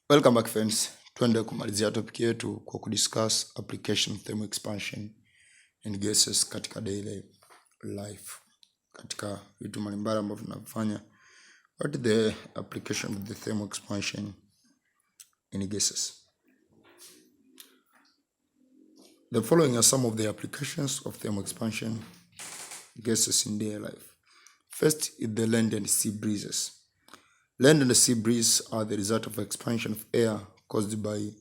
Welcome back friends. Tuende kumalizia topic yetu kwa kudiscuss application of thermal expansion and gases katika daily life. Katika vitu mbalimbali ambavyo tunafanya. What is the application of the thermal expansion in gases? The following are some of the applications of thermal expansion gases in daily life. First is the land and sea breezes. Land and sea breeze are the result of expansion of air caused by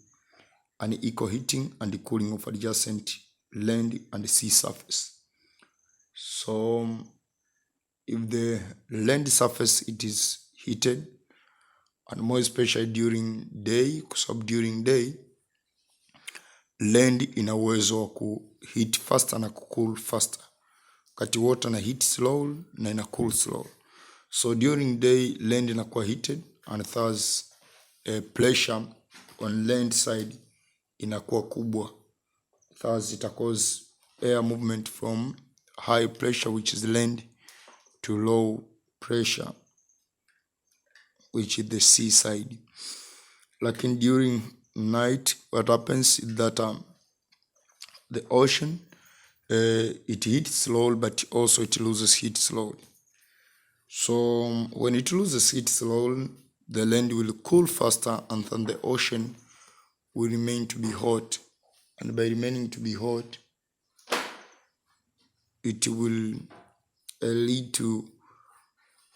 unequal heating and cooling of adjacent land and sea surface. So, if the land surface it is heated, and more especially during day, because during day land ina uwezo wa kuheat faster na cool faster. Kati water na heat slow na ina cool slow. So during day land inakuwa heated and thus pressure on land side inakuwa kubwa. Thus it causes air movement from high pressure which is land to low pressure which is the sea side. Like during night what happens is that the ocean it heats slowly but also it loses heat slowly. So when it loses heat slowly, the land will cool faster and then the ocean will remain to be hot. And by remaining to be hot, it will lead to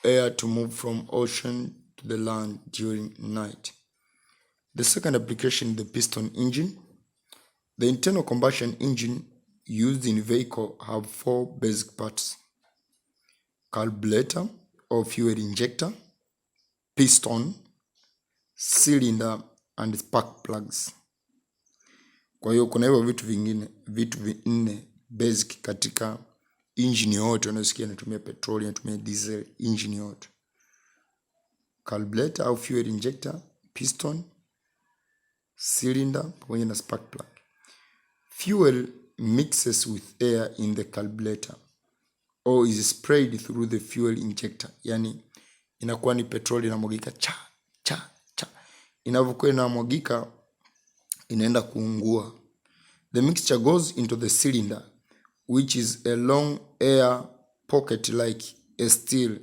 air to move from ocean to the land during night. The second application is the piston engine. The internal combustion engine used in vehicle have four basic parts: carburetor or fuel injector, piston, cylinder and spark plugs. Kwa hiyo kuna hivyo vitu vinne basic katika engine yote unasikia inatumia petroli, inatumia diesel, engine yote: carburetor au fuel injector, piston, cylinder pamoja na spark plug. Fuel mixes with air in the carburetor or is sprayed through the fuel injector. Yani inakuwa ni petroli inamwagika cha. Inavyokuwa inamwagika inaenda kuungua. The mixture goes into the cylinder which is a long air pocket like a steel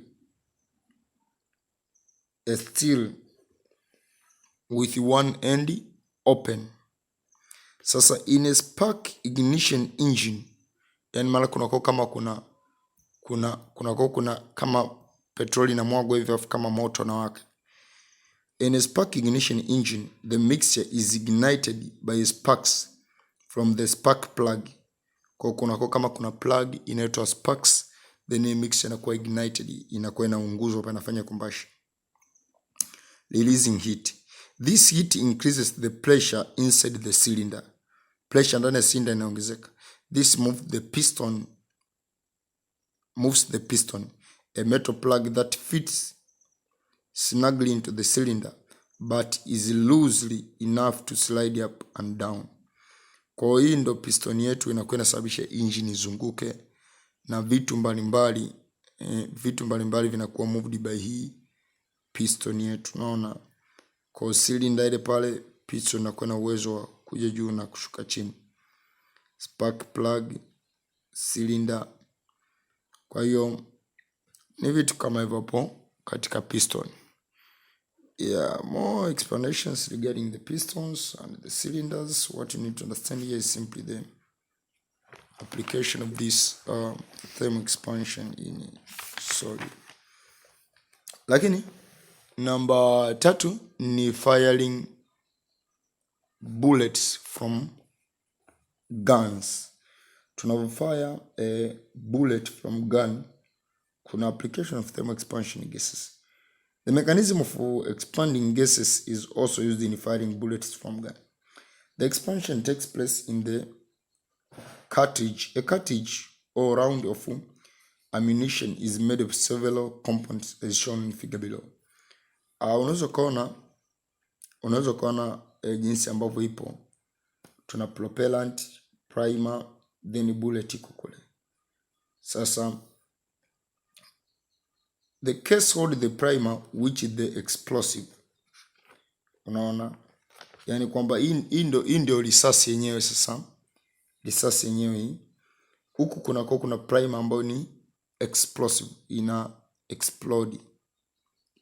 with one end open. Sasa in a spark ignition engine, yani mara kunako kama kuna kama petroli na mwagwa hivi kama moto na waka. In a spark ignition engine, the mixture is ignited by sparks from the spark plug. Kwa kunako kama kuna plug inaitwa sparks, then the mixture inakuwa ignited, inakuwa inaunguzwa pa inafanya combustion, releasing heat. This heat increases the pressure inside the cylinder. Pressure ndani ya cylinder inaongezeka. This moves the piston, a metal plug that fits snugly into the cylinder but is loosely enough to slide up and down. Kwa hiyo ndo piston yetu inakuwa inasababisha engine izunguke na vitu mbalimbali vinakuwa moved by hii piston yetu. Unaona, kwa cylinder ile pale piston inakuwa na uwezo wa kuja juu na kushuka chini. Spark plug, cylinder. Kwa hiyo ni vitu kama hivyo hapo katika piston. Yeah, more explanations regarding the pistons and the cylinders. What you need to understand here is simply the application of this thermal expansion in solid. Lakini number 3 ni firing bullets from guns. Tunavofire a bullet from gun, kuna application of thermal expansion gases. The mechanism of expanding gases is also used in firing bullets from gun. The expansion takes place in the cartridge. A cartridge or round of ammunition is made of several components as shown in figure below. Unaweza kuona jinsi ambavyo ipo. Tuna propellant, primer, then bullet iko kule. Sasa the case hold the primer which is the explosive. Unaona, yani kwamba hii ndio risasi yenyewe. Sasa risasi yenyewe hii, huku kuna primer ambayo ni explosive, ina explode.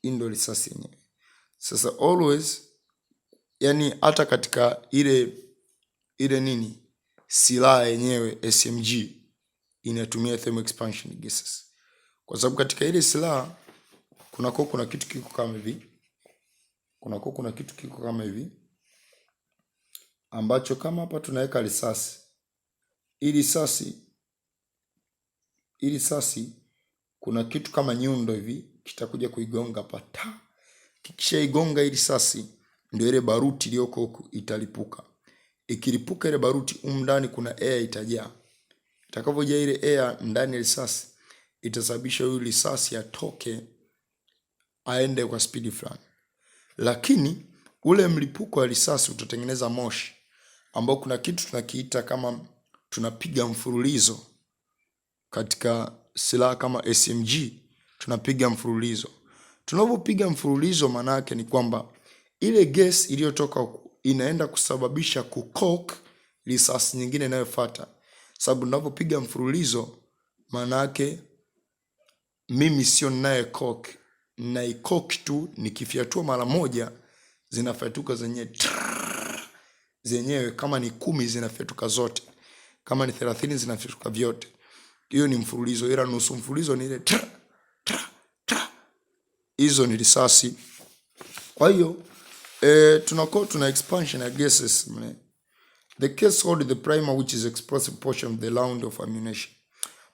Hii ndio risasi yenyewe. Sasa always, yani hata katika ile nini silaha yenyewe SMG inatumia thermal expansion gases, kwa sababu katika ile silaha kuna kitu kiko kama hivi, kuna kitu kiko kama hivi ambacho kama hapa tunaweka risasi, ili risasi kuna kitu kama nyundo hivi kitakuja kuigonga pata. Kikisha igonga ili risasi, ndio ile baruti iliyoko huku italipuka. Ikilipuka ile baruti, ndani kuna air itajaa. Itakavyoja ile air ndani ya risasi, itasababisha yule risasi atoke aende kwa speed fulani. Lakini ule mlipuko wa risasi utatengeneza moshi ambao kuna kitu tunakiita kama tunapiga mfululizo. Katika silaha kama SMG tunapiga mfululizo. Tunapopiga mfululizo, maana yake ni kwamba ile gas iliyotoka inaenda kusababisha kucock risasi nyingine inayofuata. Sababu tunapopiga mfululizo, maana yake mimi sio naye cock, na ikock tu nikifiatua mara moja zinafyatuka zenyewe, kama ni 10 zinafyatuka zote, kama ni 30 zinafyatuka vyote. Hiyo ni mfululizo, ila nusu mfululizo ni ile hizo ni risasi. Kwa hiyo tuna expansion of gases. The case hold the primer, which is explosive portion of the round of ammunition.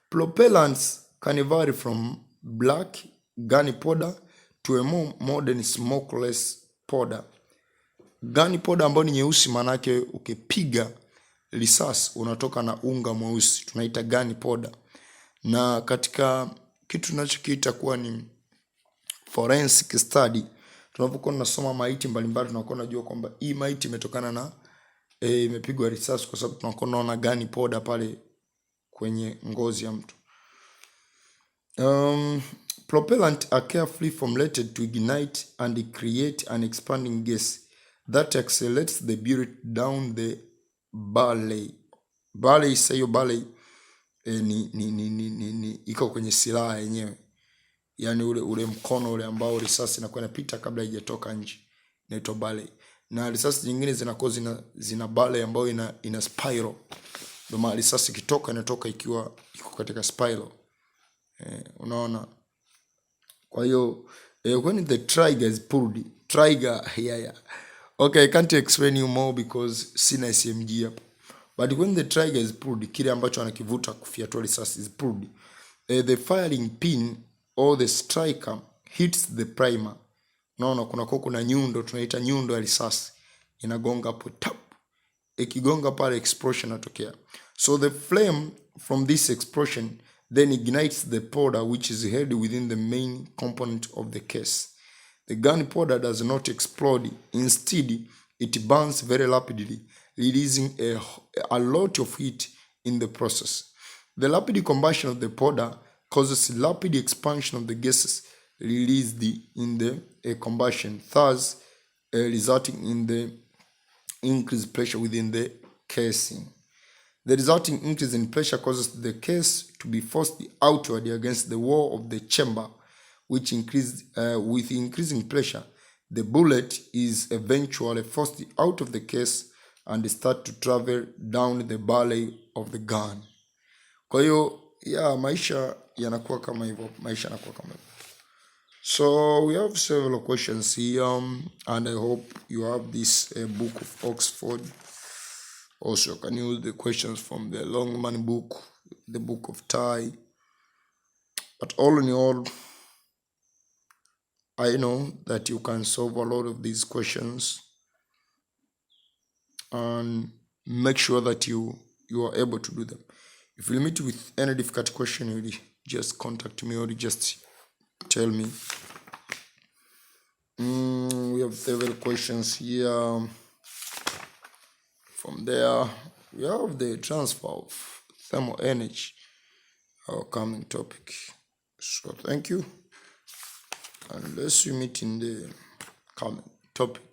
Propellants can vary from black gunpowder to a more modern smokeless powder. Gunpowder ambayo ni nyeusi, manake ukipiga risasi unatoka na unga mweusi, tunaita gunpowder. Na katika kitu tunachokiita kuwa ni forensic study, tunapokuwa tunasoma maiti mbalimbali, tunakuwa tunajua kwamba hii maiti imetokana na imepigwa risasi, kwa sababu tunakuwa tunaona gunpowder pale kwenye ngozi ya mtu. Propellant are carefully formulated to ignite and create an expanding gas that accelerates the bullet down the barrel. Barrel, hiyo barrel ni iko kwenye silaha yenyewe, yani ule mkono ule ambao risasi inakuwa inapita kabla haijatoka nje, inaitwa barrel. Na risasi nyingine zinakuwa zina barrel ambayo ina spiral. Ndio maana risasi ikitoka inatoka ikiwa iko katika spiral. Unaona? Kwa hiyo when the trigger is pulled, okay, I can't explain you more because sina SMG hapa. But when the trigger is pulled, kile ambacho anakivuta kufiatua risasi is pulled, the firing pin or the striker hits the primer. Unaona, kuna nyundo, tunaita nyundo ya risasi, inagonga hapo tap. Ikigonga pale, explosion inatokea. So the flame from this explosion then ignites the powder, which is held within the main component of the case. The gunpowder does not explode. Instead, it burns very rapidly, releasing a lot of heat in the process. The rapid combustion of the powder causes rapid expansion of the gases released in the combustion, thus resulting in the increased pressure within the casing. The resulting increase in pressure causes the case to be forced outward against the wall of the chamber, which with increasing pressure, the bullet is eventually forced out of the case and start to travel down the barrel of the gun. Kwa hiyo maisha yanakuwa kama hivyo, So we have several questions here, and I hope you have this book of Oxford. Also, you can use the questions from the Longman book, the book of Thai. But all in all, I know that you can solve a lot of these questions, and make sure that you are able to do them. If you meet with any difficult question, you just contact me or just tell me. We have several questions here. From there, we have the transfer of thermal energy, our coming topic. So thank you, and let's meet in the coming topic.